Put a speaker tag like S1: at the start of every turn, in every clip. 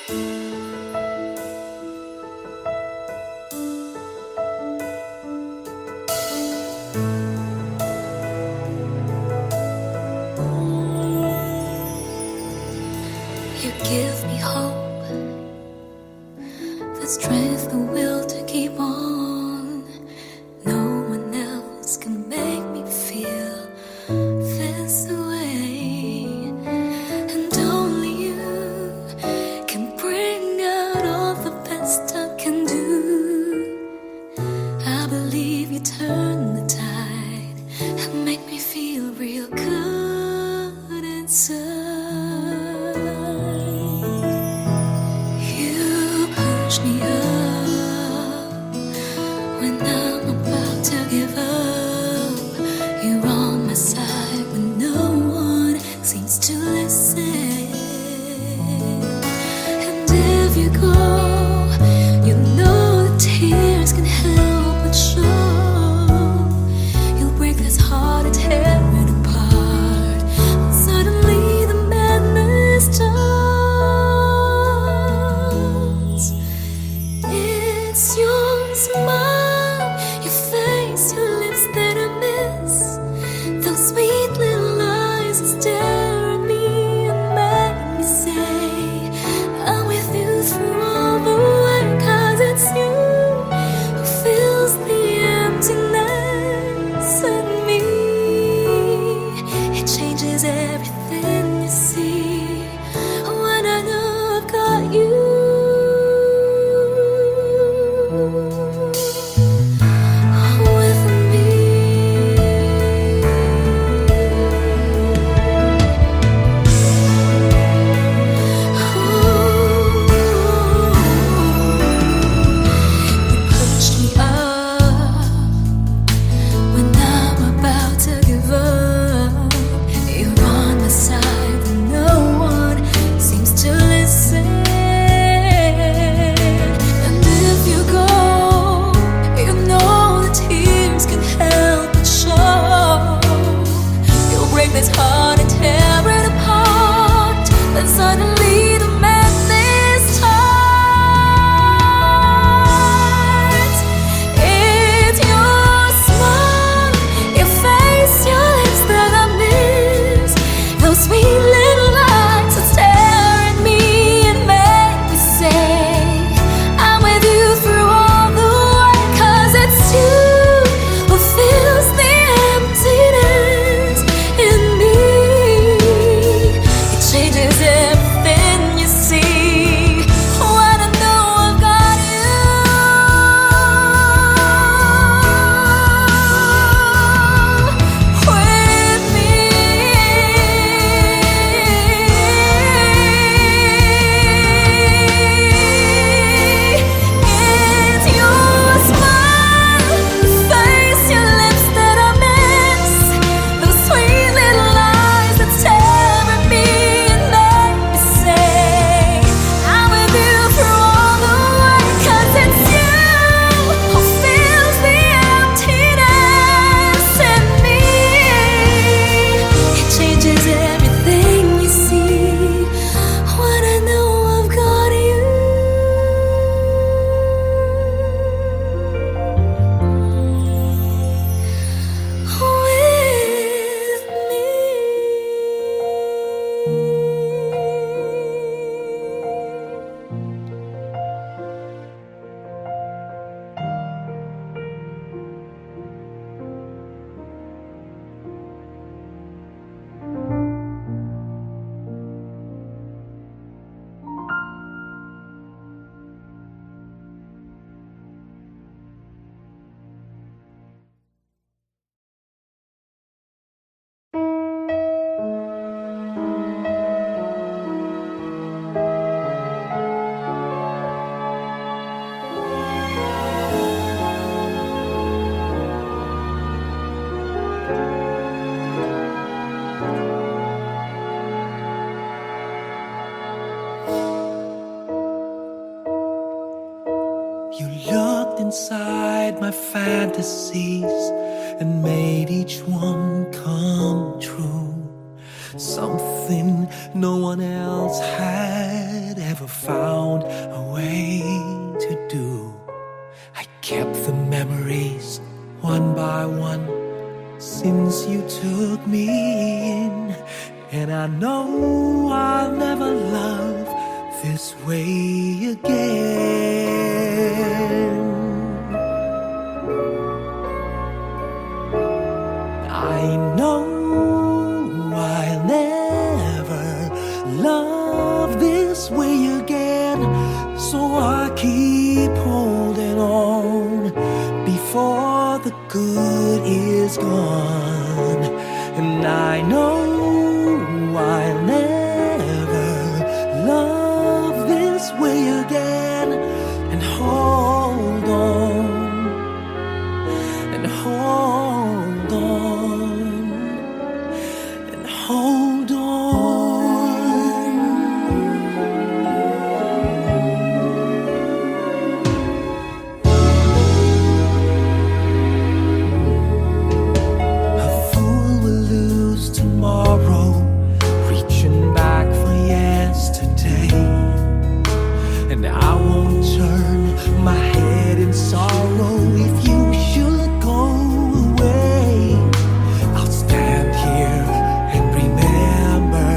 S1: You give me hope, the strength, the will to keep on. No one else can make me feel this way, and only you can bring out all the best I can do. I believe you turn the tide and make me feel real good inside. Push me up when I'm about to give up. You're on my side when no one seems to listen. And if you go, you know the tears can help but show. You'll break this heart and tear it apart. And suddenly the madness starts. It's your smile, your face, your lips that I miss. Those sweet little eyes that stare at me and make me say I'm with you through all the way. 'Cause it's you who fills the emptiness in me. It changes everything you see when I know I've got you. This heart and tear it apart, and suddenly the madness starts. It's your smile, your face, your lips that I miss. Those sweet little eyes that stare at me and make me say I'm with you through all the way. 'Cause it's you who fills the emptiness in me. It changes everything you see when I know I've got you. With me, it's your smile, your face, your lips that I miss. Those sweet little eyes that stare at me and make me say I'm with you through all the way. 'Cause it's you who fills the emptiness in me. It changes everything you see when I know I've got you. With me.
S2: You looked inside my fantasies and made each one come true. something no one else had ever found a way to do. I kept the memories one by one since you took me in, and I know I'll never love this way again. I know I'll never love this way again, so I keep holding on before the good is gone. And I know I'll never love this way again, and hold on, and hold on, and hold on. A fool will lose tomorrow, reaching back for yesterday. And I won't turn my head in sorrow if you should go away. I'll stand here and remember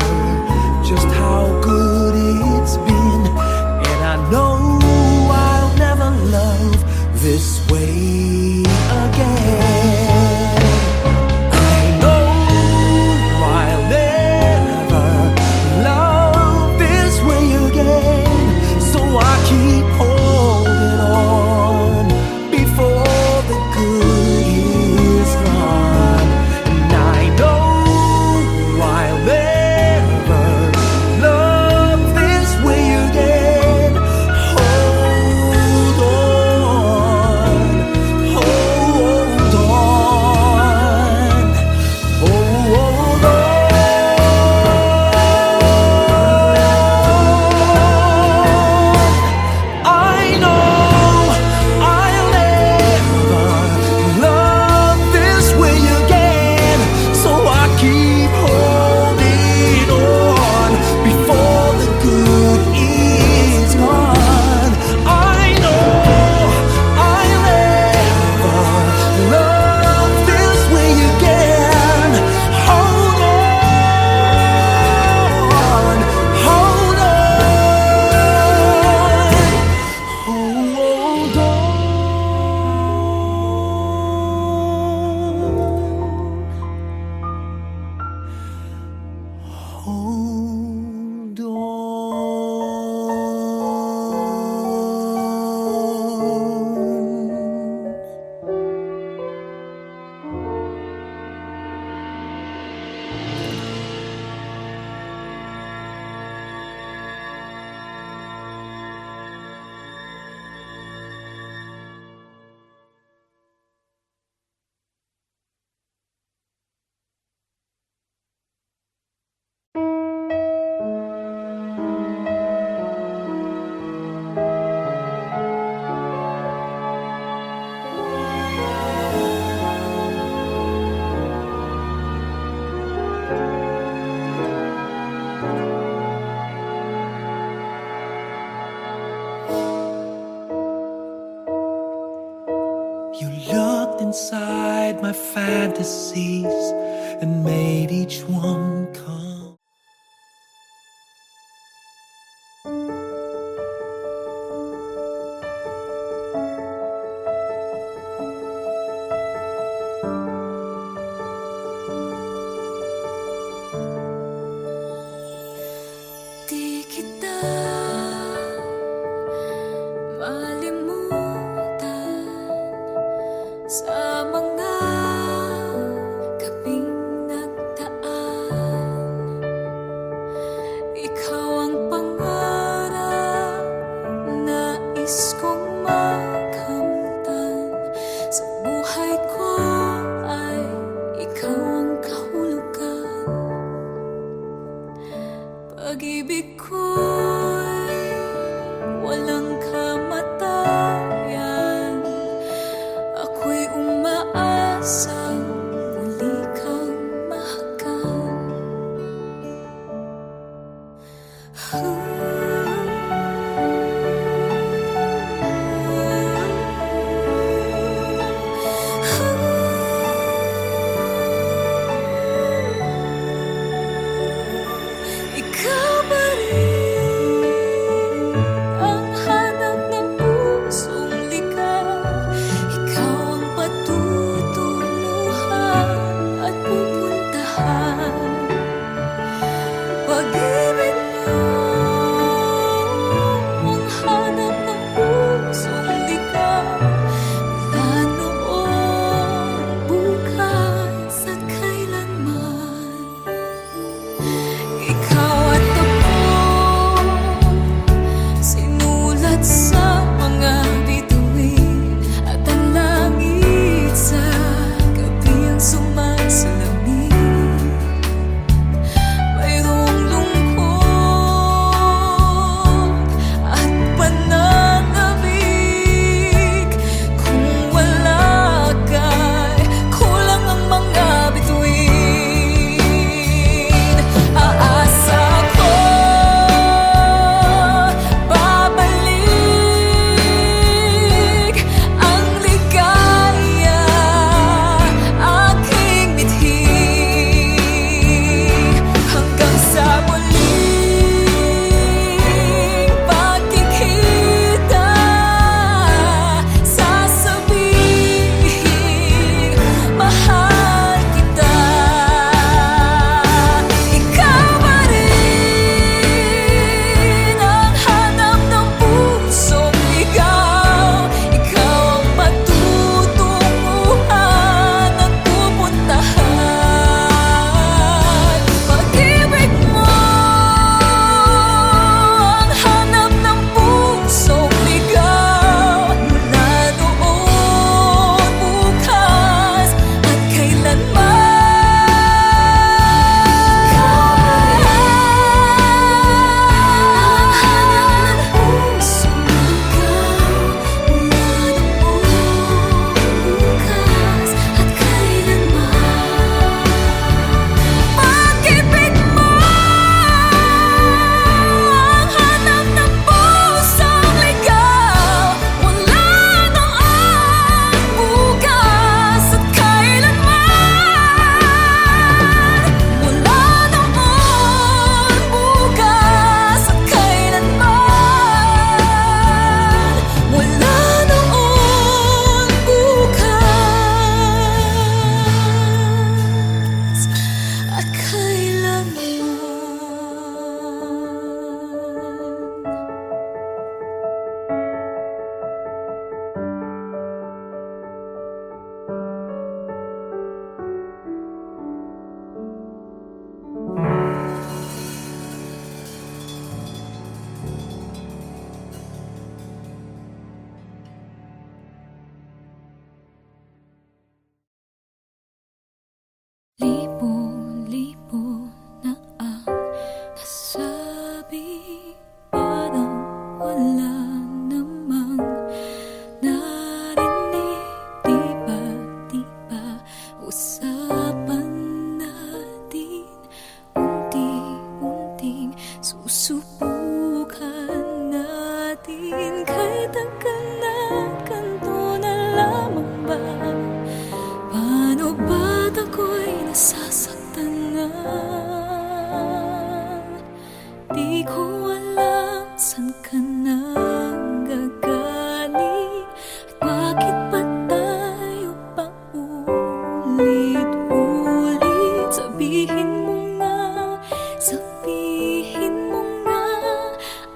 S2: just how good it's been, and I know I'll never love this way again. I know I'll never love this way again, so I keep holding on before the good is gone. And I know I'll never love this way again. Hold on, hold on, hold on. I know I'll never love this way again, so I keep holding on before the good is gone. I know I'll never love this way again. Hold on, hold on, hold on. Hold on. You looked inside my fantasies and made each one come.
S1: Di kita malimutan sa mga gabing nagdaan. Ikaw ang pangarap, nais kong makamtan. Sa buhay ko ay ikaw ang kahulugan. Pag-ibig ko'y walang kamatayan. Ako'y umaasang muli kang mahagan. Ikaw ba rin ang hanap ng pusong ligaw? Ikaw ang patutunguhan at pupuntahan. Pag-ibig mo ang hanap ng pusong ligaw. Mula noon, bukas at kailanman. Ikaw at ako, sinulat sa mga bituin, at ang langit sa gabi ang sumasalamin. Mayroong lungkot at pananabik. Kung wala ka'y kulang ang mga bituin. Aasa ko babalik ang ligaya aking mithi, hanggang sa muling pagkikita. Sasabihin, mahal kita. Ikaw ba rin ang hanap ng pusong ligaw? Ikaw ang patutunguhan at pupuntahan. Pag-ibig mo ang hanap ng pusong ligaw. Mula noon, bukas at kailanman. Pag-ibig mo ang hanap ng pusong ligaw. Mula noon, bukas at kailanman. Mula noon, bukas at kailanman. Mula noon, bukas at kailanman. Libo-libo na ang nasabi, parang wala namang narinig. Di ba usapan natin, unti-unting susubukan natin. Kahit tagal na ganito na lamang ba? Paano ba't ako'y nasasaktan na? Di ko alam saan ka nang gagaling, at bakit ba tayo paulit-ulit? Sabihin mo nga,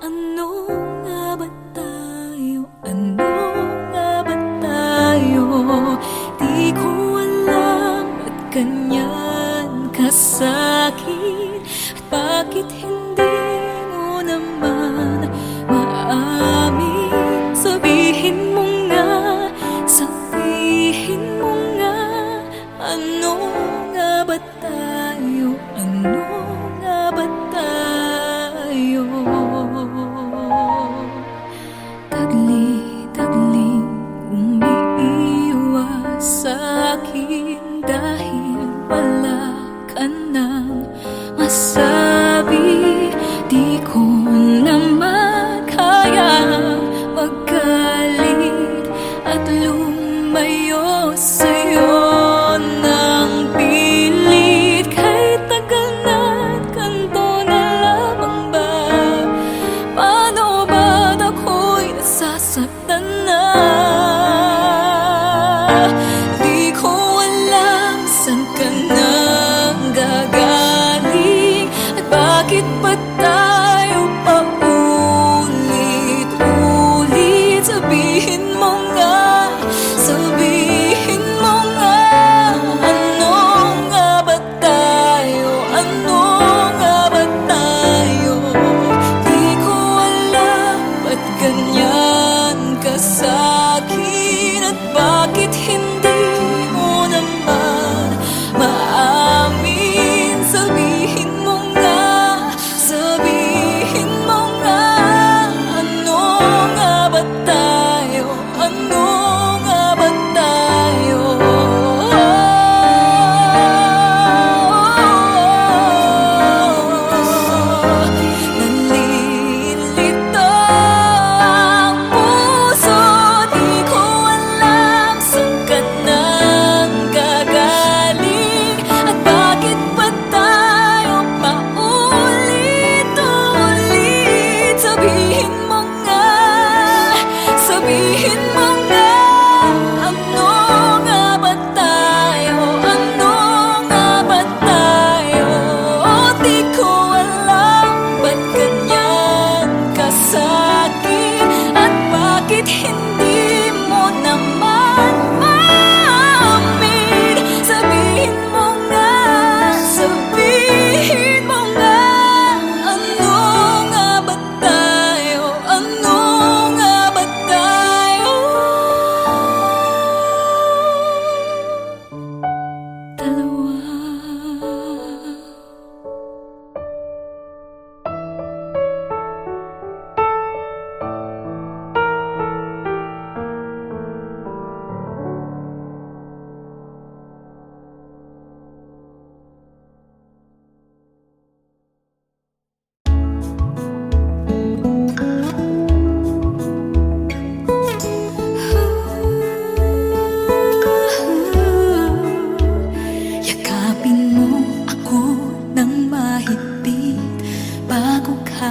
S1: ano nga ba tayo? Ano nga ba tayo? Di ko alam ba't ganyan ka sa'kin, at bakit hindi mo naman maamin? Sabihin mo nga, ano nga ba tayo? Ano nga ba tayo? Tagli-tagling umiiwas sa'kin dahil wala ka nang masabi. Di ko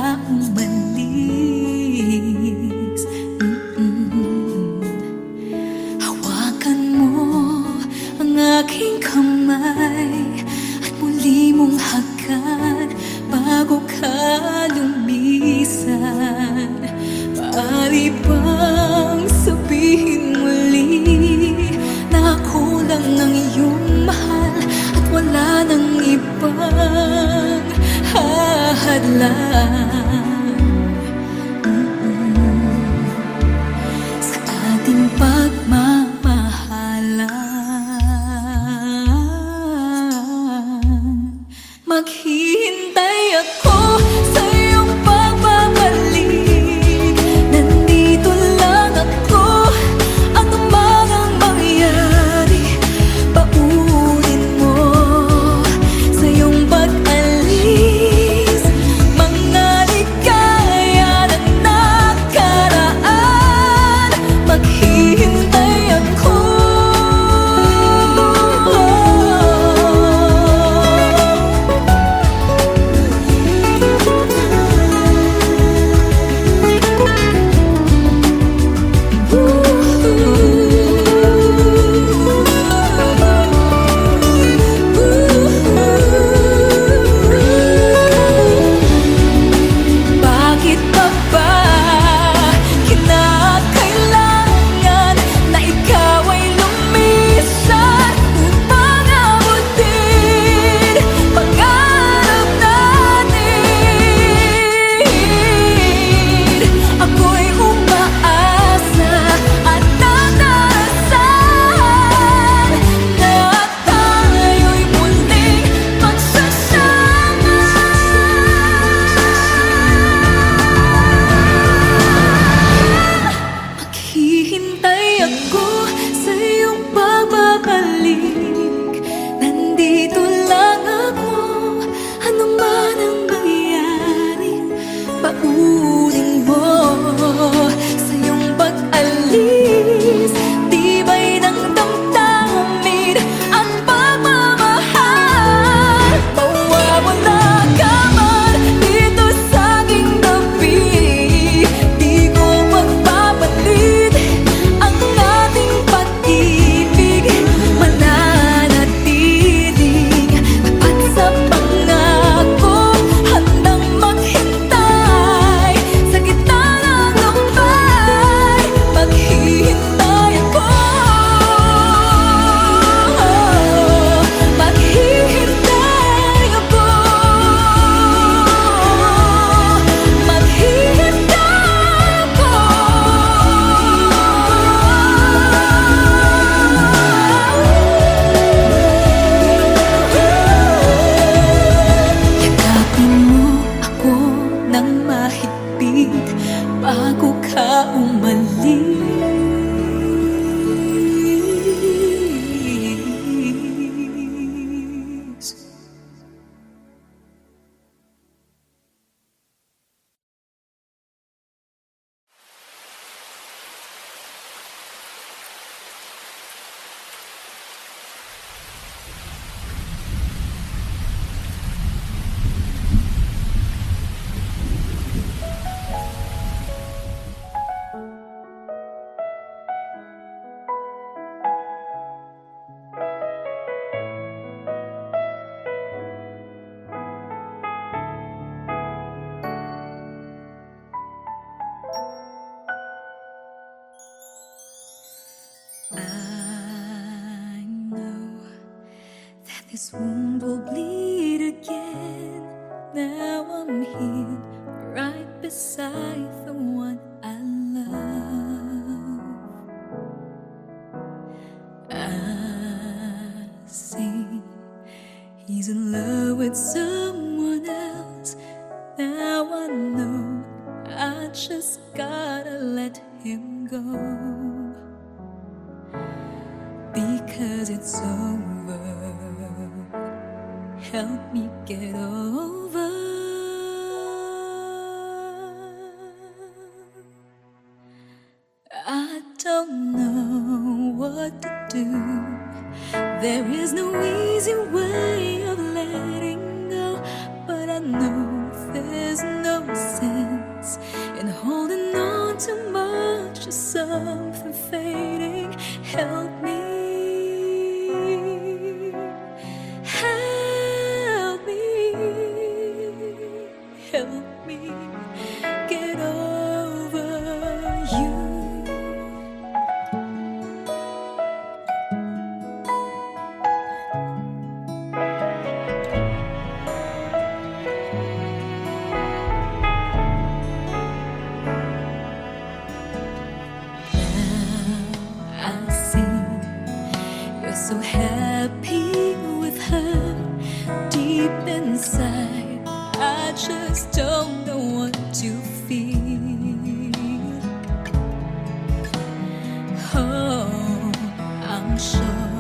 S1: ka umalis. Hawakan mo ang aking kamay at muli mong hagan bago ka lumisan. Maaari bang sabihin muli na ako lang ang iyong mahal at wala nang ibang hahadlang sa ating pagmamahalan? Maghihintay ako sa iyong pagbabalik. Nandito lang ako, ano man ang mangyari. Paunin mo sa iyong pag-alis mga ligaya ng nakaraan. Maghihintay ako. Bakit pa ba kinakailangan na ikaw ay lumisan upang abutin pangarap natin? Ako'y umaasa at nananasan na tayo'y muling magsasama. Maghihintay ako sa iyong pagbabalik. Nandito lang ako, ano man ang mangyari. Paunin mo sa iyong pag-alis tibay ng damdamin at pagmamahal. Mawawala ka man dito sa aking tabi, di ko magpapalit ang ating pag-ibig. Mananatiling tapat sa pangako, handang maghintay sa gitna ng lumbay. Maghihintay ako. Maghihintay ako. Maghihintay ako. Yakapin mo ako ng mahigpit bago ka umalis. I know that this wound will bleed again. Now I'm here, right beside the one I love. I see he's in love with someone else. Now I know I just gotta let him go, because it's over. Help me get over. I don't know what to do. There is no easy way of letting go, but I know there's no something fading. Help me. Help me. Help me get over you. So happy with her deep inside. I just don't know what to feel. Oh, I'm sure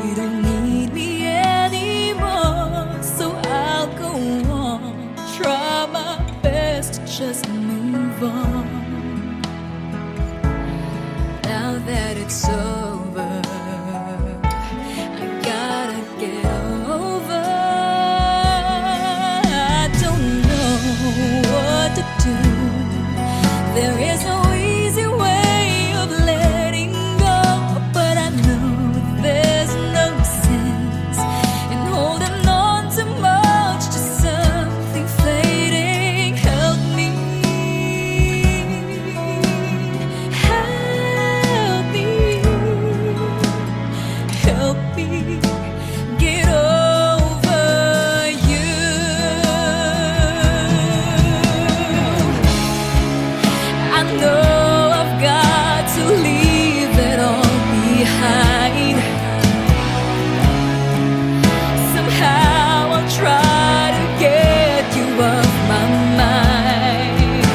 S1: you don't need me anymore, so I'll go on, try my best to just move on. Now that it's over, there is no easy way of letting go, but I know there's no sense in holding on too much to something fading. Help me. Help me. Help me get over you. I know I've got to leave it all behind. Somehow I'll try to get you off my mind.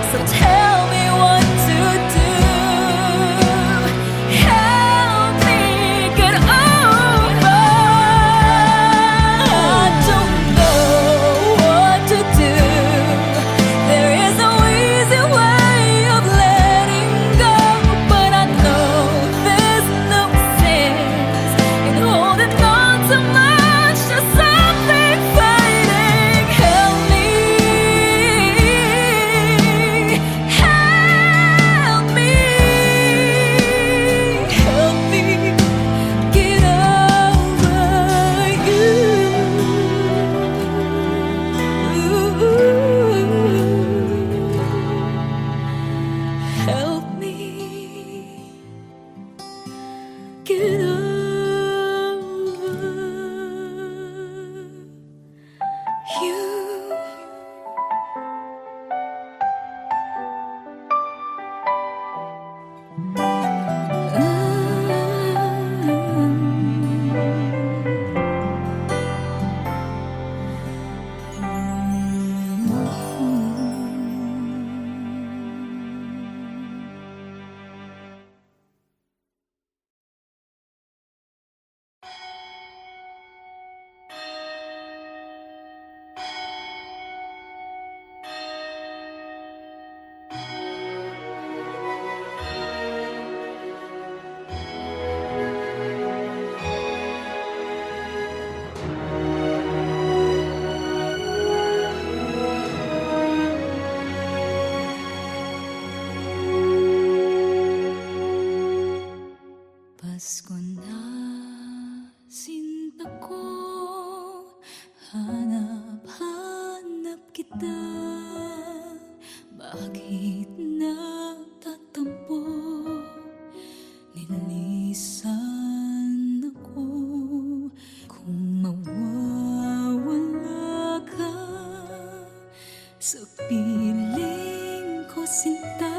S1: So tell me what to do. Help me get over. I don't know what to do. There is no easy way of letting go, but I know there's no sense in holding on too much to something fading. Help me. Help me. Help me get over you. Help me get over you. Pasko na sinta ko, hanap-hanap kita. Bakit nagtatampo? Nilisan ako. Kung mawawala ka sa piling ko, sinta,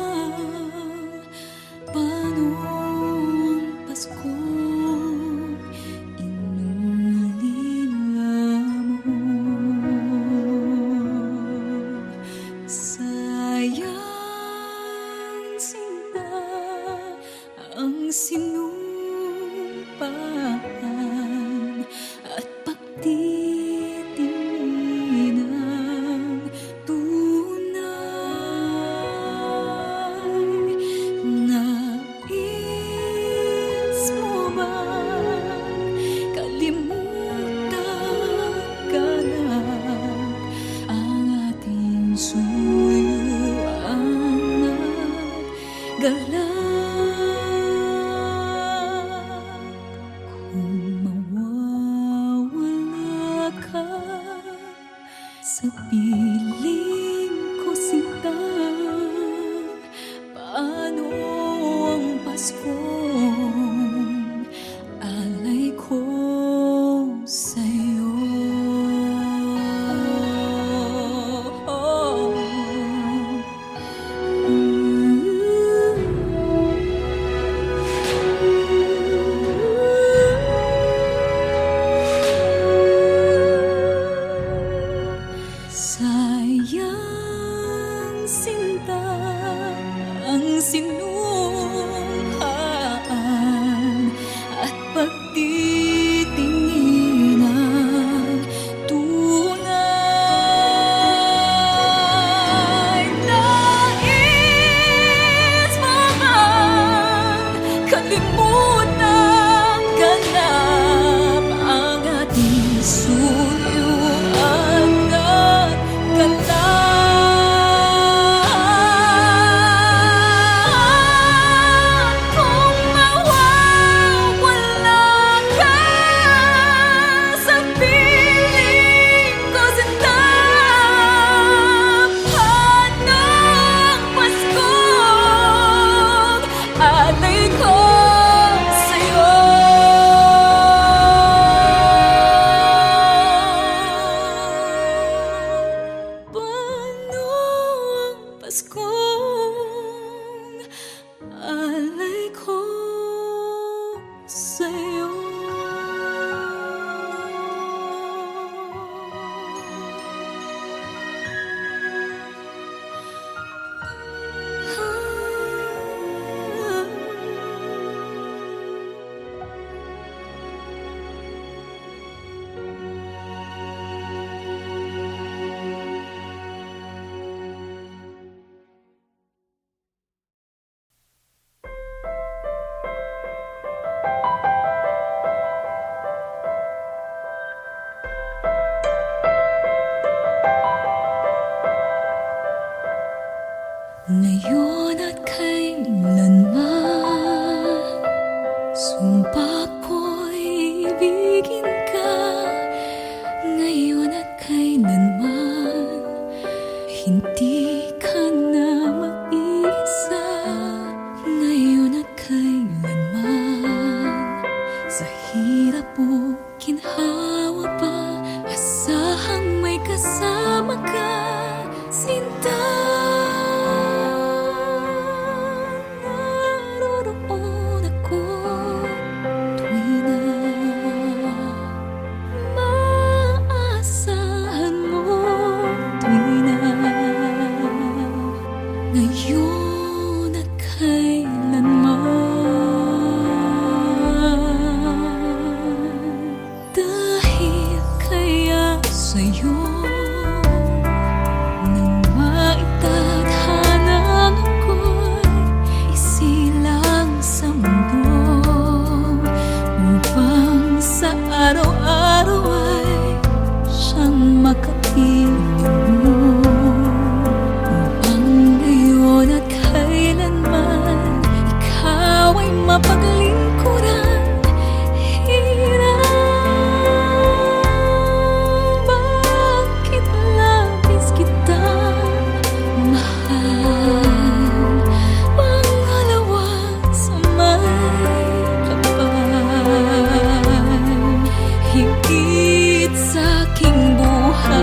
S1: paano ang Pasko inulila mo? Sayang, sinta, ang sinumpaan at pagtitingin ng tunay. galak. Kung mawawala ka sa piling ko, sinta, paano ang Paskong alay ko sa'yo? Sayang sinta ang sinukhaan at pagtitingin ng tunay. Nais mo bang kalimutang ganap ang ating suyuan at galak? Kung mawawala ka sa piling ko, sinta, paano ang Paskong alay ko sa'yo? Paano ang Paskong alay ko sa'yo? Ngayon at kailanman, sumpa ko'y ibigin ka. Ngayon at kailanman, hindi ka na mag-isa. Ngayon at kailanman, sa hirap o ginhawa pa, asahang may kasama ka, sinta. Naroon ako tuwing na maasahan mo, tuwing na ngayon at kailanman. Dahil kaya sa'yo nang maitadhana ako'y isilang sa mundo, upang sa araw-araw ay siyang makapiling mo, upang ngayon at kailanman ikaw ay mapaglingkuran. Hirap, bakit labis kitang mahal? Pangalawa sa may kapal, higit sa aking buhay.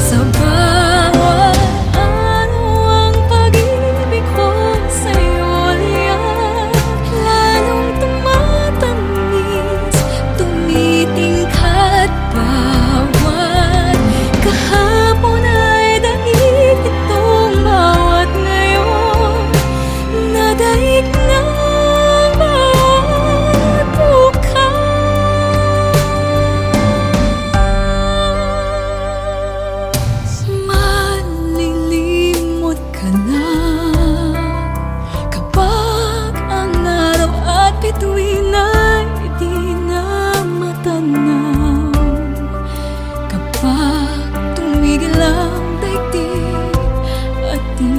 S1: Sa bawat araw ang pag-ibig ko sa'yo liyan, lalong tumatamis, tumitingkad bawat kahapon ay daig itong bawat ngayon, nadaig ng bawat bukas. Malilimot ka na kapag ang araw at bituin ay di na matanaw, kapag tumigil ang daigdig at di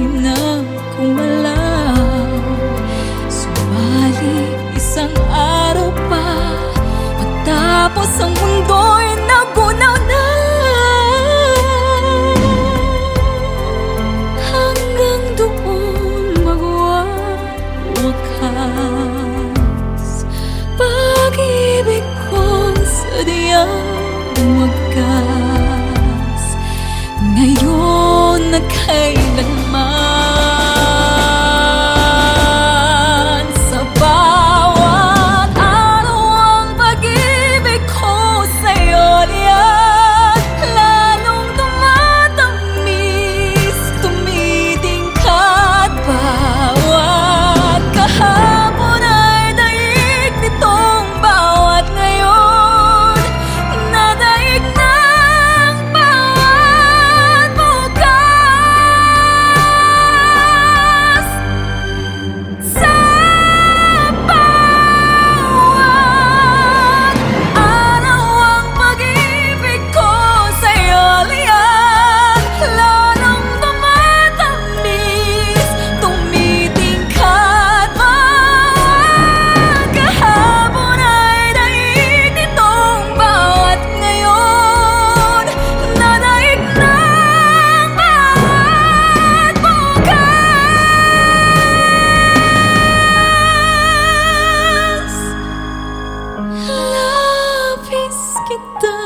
S1: na kailanman. Sa bawat araw ang pag-ibig ko sa'yo liyan, lalong tumatamis, tumitingkad. Bawat kahapon ay daig nitong bawat ngayon, nadaig ng bawat bukas. Sa bawat araw ang pag-ibig ko sa'yo liyan, lalong tumatamis, tumitingkad. Bawat kahapon ay daig nitong bawat ngayon, nadaig ng bawat bukas. Labis kita